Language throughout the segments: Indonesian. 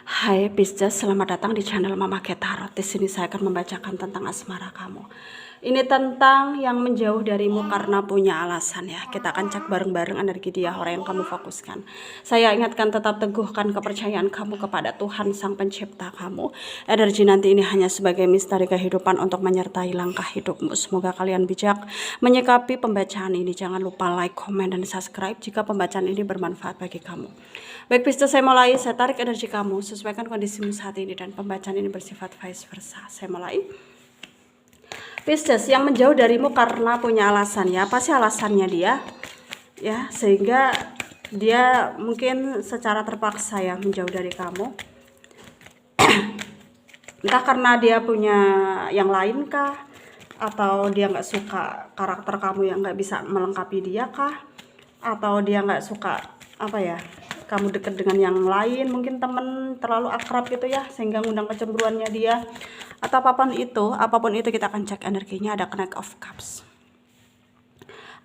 Hai Pisces, selamat datang di channel Mama Ketarot. Di sini saya akan membacakan tentang asmara kamu. Ini tentang yang menjauh darimu karena punya alasan ya. Kita akan cek bareng-bareng energi dia, orang yang kamu fokuskan. Saya ingatkan tetap teguhkan kepercayaan kamu kepada Tuhan Sang Pencipta kamu. Energi nanti ini hanya sebagai misteri kehidupan untuk menyertai langkah hidupmu. Semoga kalian bijak menyikapi pembacaan ini. Jangan lupa like, komen, dan subscribe jika pembacaan ini bermanfaat bagi kamu. Baik Pisces, saya mulai. Saya tarik energi kamu, sesuaikan kondisimu saat ini, dan pembacaan ini bersifat vice versa. Saya mulai. Pisces, yang menjauh darimu karena punya alasan ya. Apa sih alasannya dia? Ya, sehingga dia mungkin secara terpaksa ya menjauh dari kamu. Entah karena dia punya yang lain kah? Atau dia nggak suka karakter kamu yang nggak bisa melengkapi dia kah? Atau dia nggak suka apa ya, kamu deket dengan yang lain, mungkin temen terlalu akrab gitu ya, sehingga ngundang kecemburuannya dia, atau apapun itu kita akan cek energinya. Ada Knight of Cups,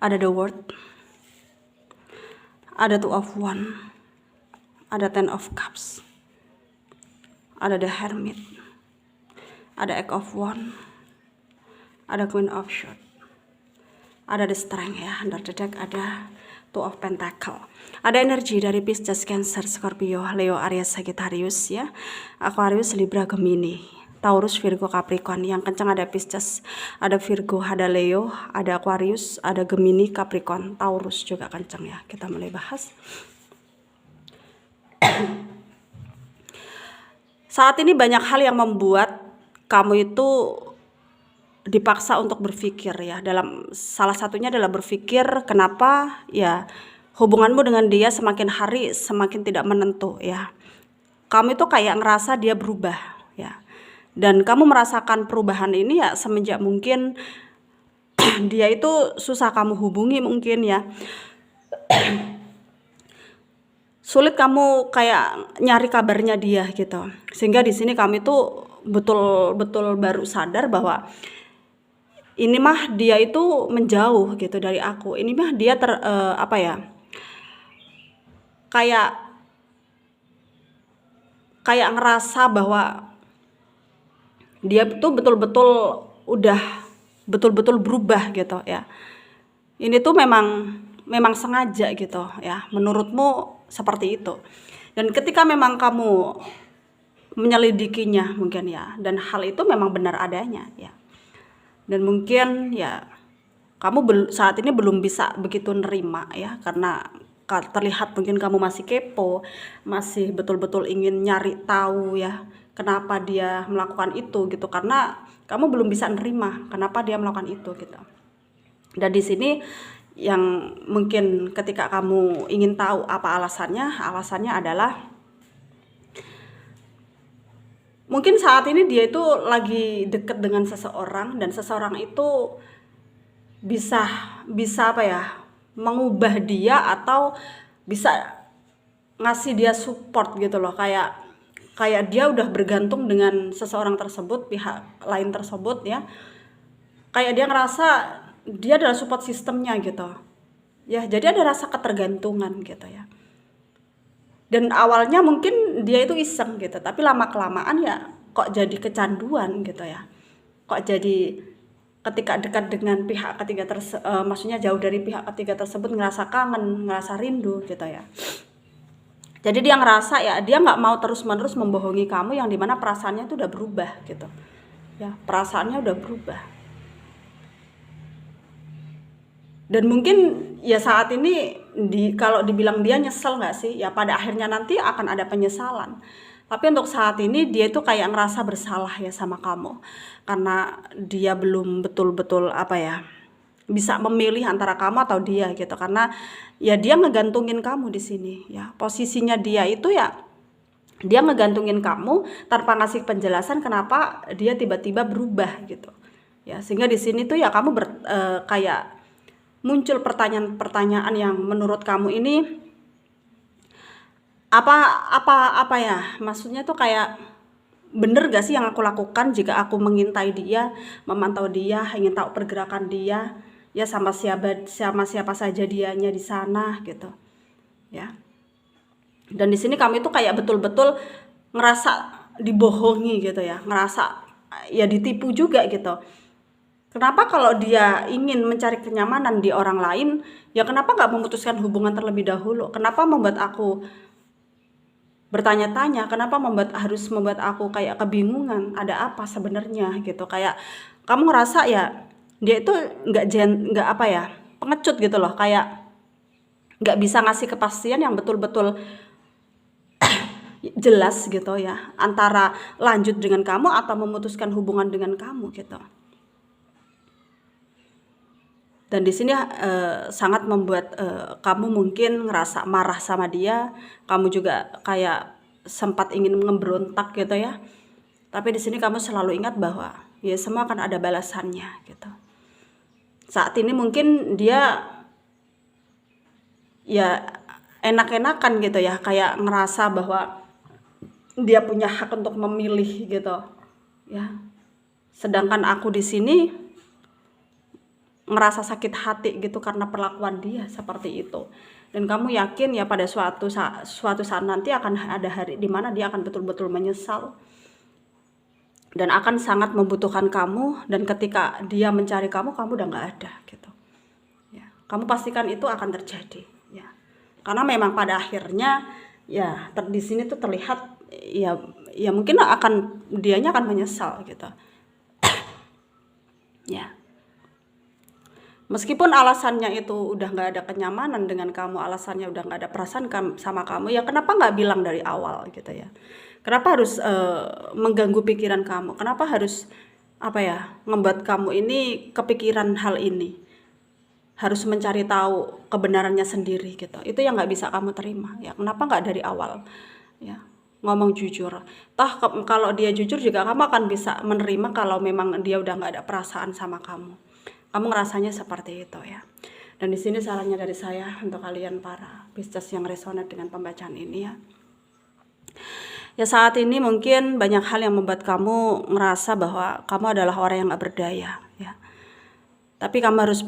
ada The World, ada Two of Wands, ada Ten of Cups, ada The Hermit, ada Eight of Wands, ada Queen of Swords, ada The Strength ya. Under the deck ada Two of Pentacle. Ada energi dari Pisces, Cancer, Scorpio, Leo, Aries, Sagittarius ya, Aquarius, Libra, Gemini, Taurus, Virgo, Capricorn. Yang kencang ada Pisces, ada Virgo, ada Leo, ada Aquarius, ada Gemini, Capricorn, Taurus juga kencang ya. Kita mulai bahas. Saat ini banyak hal yang membuat kamu itu dipaksa untuk berpikir ya. Dalam salah satunya adalah berpikir kenapa ya hubunganmu dengan dia semakin hari semakin tidak menentu ya. Kamu itu kayak ngerasa dia berubah ya. Dan kamu merasakan perubahan ini ya semenjak mungkin dia itu susah kamu hubungi mungkin ya. Sulit kamu kayak nyari kabarnya dia gitu. Sehingga di sini kamu itu betul-betul baru sadar bahwa ini mah dia itu menjauh gitu dari aku. Ini mah dia apa ya? Kayak ngerasa bahwa dia tuh betul-betul udah betul-betul berubah gitu ya. Ini tuh memang sengaja gitu ya. Menurutmu seperti itu. Dan ketika memang kamu menyelidikinya mungkin ya, dan hal itu memang benar adanya ya. Dan mungkin ya kamu saat ini belum bisa begitu nerima ya, karena terlihat mungkin kamu masih kepo, masih betul-betul ingin nyari tahu ya kenapa dia melakukan itu gitu, karena kamu belum bisa nerima kenapa dia melakukan itu gitu. Dan di sini yang mungkin ketika kamu ingin tahu apa alasannya adalah mungkin saat ini dia itu lagi deket dengan seseorang, dan seseorang itu bisa apa ya, mengubah dia atau bisa ngasih dia support gitu loh, kayak dia udah bergantung dengan seseorang tersebut, pihak lain tersebut ya, kayak dia ngerasa dia adalah support sistemnya gitu ya. Jadi ada rasa ketergantungan gitu ya. Dan awalnya mungkin dia itu iseng gitu, tapi lama-kelamaan ya kok jadi kecanduan gitu ya. Kok jadi ketika dekat dengan pihak ketiga maksudnya jauh dari pihak ketiga tersebut ngerasa kangen, ngerasa rindu gitu ya. Jadi dia ngerasa ya dia nggak mau terus-menerus membohongi kamu, yang dimana perasaannya itu udah berubah gitu. Ya, perasaannya udah berubah. Dan mungkin ya saat ini kalau dibilang dia nyesel nggak sih? Ya pada akhirnya nanti akan ada penyesalan. Tapi untuk saat ini dia itu kayak ngerasa bersalah ya sama kamu. Karena dia belum betul-betul apa ya, bisa memilih antara kamu atau dia gitu. Karena ya dia ngegantungin kamu di sini ya. Posisinya dia itu ya dia ngegantungin kamu tanpa ngasih penjelasan kenapa dia tiba-tiba berubah gitu. Ya, sehingga di sini tuh ya kamu kayak muncul pertanyaan-pertanyaan yang menurut kamu ini apa ya, maksudnya tuh kayak bener gak sih yang aku lakukan jika aku mengintai dia, memantau dia, ingin tahu pergerakan dia ya, sama siapa saja dianya di sana gitu ya. Dan di sini kamu itu kayak betul-betul ngerasa dibohongi gitu ya, ngerasa ya ditipu juga gitu. Kenapa kalau dia ingin mencari kenyamanan di orang lain, ya kenapa nggak memutuskan hubungan terlebih dahulu? Kenapa membuat aku bertanya-tanya? Kenapa harus membuat aku kayak kebingungan? Ada apa sebenarnya gitu? Kayak kamu ngerasa ya dia itu nggak apa ya, pengecut gitu loh, kayak nggak bisa ngasih kepastian yang betul-betul jelas gitu ya, antara lanjut dengan kamu atau memutuskan hubungan dengan kamu gitu. Dan di sini sangat membuat kamu mungkin ngerasa marah sama dia, kamu juga kayak sempat ingin memberontak gitu ya. Tapi di sini kamu selalu ingat bahwa ya semua akan ada balasannya gitu. Saat ini mungkin dia ya enak-enakan gitu ya, kayak ngerasa bahwa dia punya hak untuk memilih gitu ya. Sedangkan aku di sini ngerasa sakit hati gitu karena perlakuan dia seperti itu. Dan kamu yakin ya pada suatu saat nanti akan ada hari di mana dia akan betul-betul menyesal dan akan sangat membutuhkan kamu, dan ketika dia mencari kamu udah nggak ada gitu ya. Kamu pastikan itu akan terjadi ya, karena memang pada akhirnya ya di sini tuh terlihat ya mungkin dianya akan menyesal gitu ya. Meskipun alasannya itu udah nggak ada kenyamanan dengan kamu, alasannya udah nggak ada perasaan sama kamu, ya kenapa nggak bilang dari awal gitu ya? Kenapa harus mengganggu pikiran kamu? Kenapa harus membuat kamu ini kepikiran hal ini? Harus mencari tahu kebenarannya sendiri gitu. Itu yang nggak bisa kamu terima ya. Kenapa nggak dari awal ya? Ngomong jujur. Toh kalau dia jujur juga kamu akan bisa menerima kalau memang dia udah nggak ada perasaan sama kamu. Kamu ngerasanya seperti itu ya. Dan di sini sarannya dari saya untuk kalian para Pisces yang resonate dengan pembacaan ini ya. Ya saat ini mungkin banyak hal yang membuat kamu ngerasa bahwa kamu adalah orang yang gak berdaya ya. Tapi kamu harus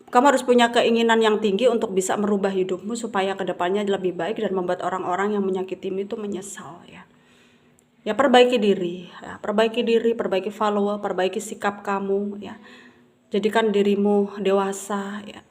kamu harus punya keinginan yang tinggi untuk bisa merubah hidupmu supaya kedepannya lebih baik dan membuat orang-orang yang menyakitimu itu menyesal ya. Ya perbaiki diri, perbaiki follower, perbaiki sikap kamu ya. Jadikan dirimu dewasa ya.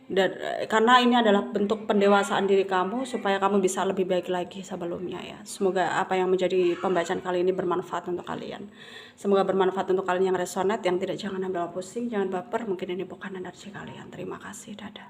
Dan karena ini adalah bentuk pendewasaan diri kamu supaya kamu bisa lebih baik lagi sebelumnya ya. Semoga apa yang menjadi pembacaan kali ini bermanfaat untuk kalian. Semoga bermanfaat untuk kalian yang resonate, yang tidak, jangan ambil pusing, jangan baper, mungkin ini bukan energi kalian. Terima kasih, dadah.